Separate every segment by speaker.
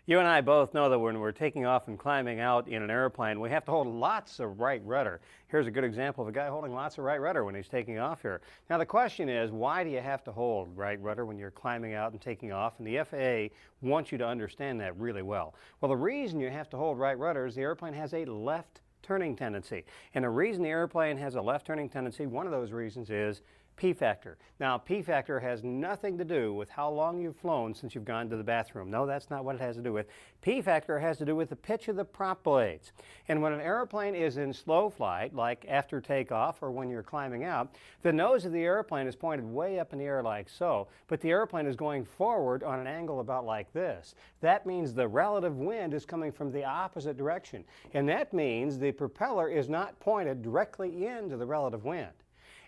Speaker 1: You and I both know that when we're taking off and climbing out in an airplane, we have to hold lots of right rudder. Here's a good example of a guy holding lots of right rudder when he's taking off here. Now the question is, why do you have to hold right rudder when you're climbing out and taking off? And the FAA wants you to understand that really well. Well, the reason you have to hold right rudder is the airplane has a left turning tendency. And the reason the airplane has a left turning tendency, one of those reasons is P-factor. Now, P-factor has nothing to do with how long you've flown since you've gone to the bathroom. No, that's not what it has to do with. P-factor has to do with the pitch of the prop blades. And when an airplane is in slow flight, like after takeoff or when you're climbing out, the nose of the airplane is pointed way up in the air like so, but the airplane is going forward on an angle about like this. That means the relative wind is coming from the opposite direction. And that means the propeller is not pointed directly into the relative wind.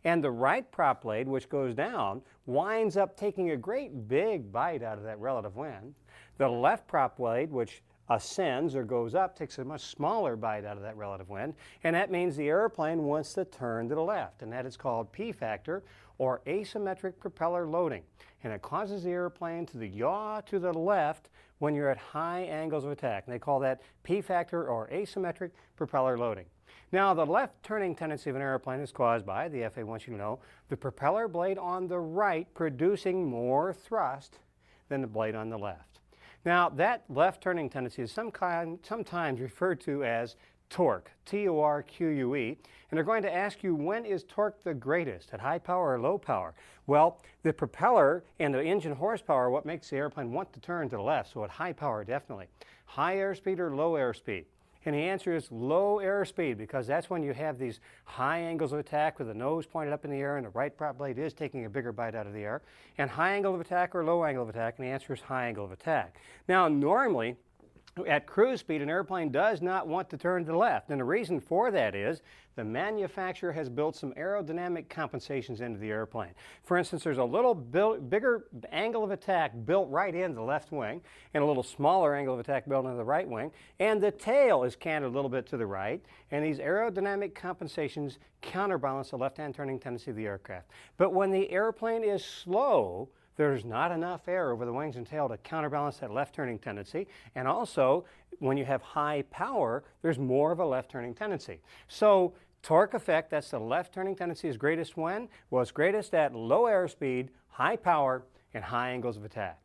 Speaker 1: And the right prop blade, which goes down, winds up taking a great big bite out of that relative wind. The left prop blade, which ascends or goes up, takes a much smaller bite out of that relative wind. And that means the airplane wants to turn to the left. And that is called P-factor, or asymmetric propeller loading. And it causes the airplane to yaw to the left when you're at high angles of attack. And they call that P-factor, or asymmetric propeller loading. Now, the left turning tendency of an airplane is caused by, the FAA wants you to know, the propeller blade on the right producing more thrust than the blade on the left. Now, that left turning tendency is sometimes referred to as torque, T-O-R-Q-U-E, and they're going to ask you, when is torque the greatest, at high power or low power? Well, the propeller and the engine horsepower are what makes the airplane want to turn to the left, so at high power, definitely. High airspeed or low airspeed? And the answer is low airspeed, because that's when you have these high angles of attack with the nose pointed up in the air and the right prop blade is taking a bigger bite out of the air. And high angle of attack or low angle of attack, and the answer is high angle of attack. Now, normally, at cruise speed, an airplane does not want to turn to the left. And the reason for that is the manufacturer has built some aerodynamic compensations into the airplane. For instance, there's a little bigger angle of attack built right into the left wing and a little smaller angle of attack built into the right wing. And the tail is canted a little bit to the right. And these aerodynamic compensations counterbalance the left-hand turning tendency of the aircraft. But when the airplane is slow, there's not enough air over the wings and tail to counterbalance that left turning tendency. And also, when you have high power, there's more of a left turning tendency. So torque effect, that's the left turning tendency, is greatest when? Well, it's greatest at low airspeed, high power, and high angles of attack.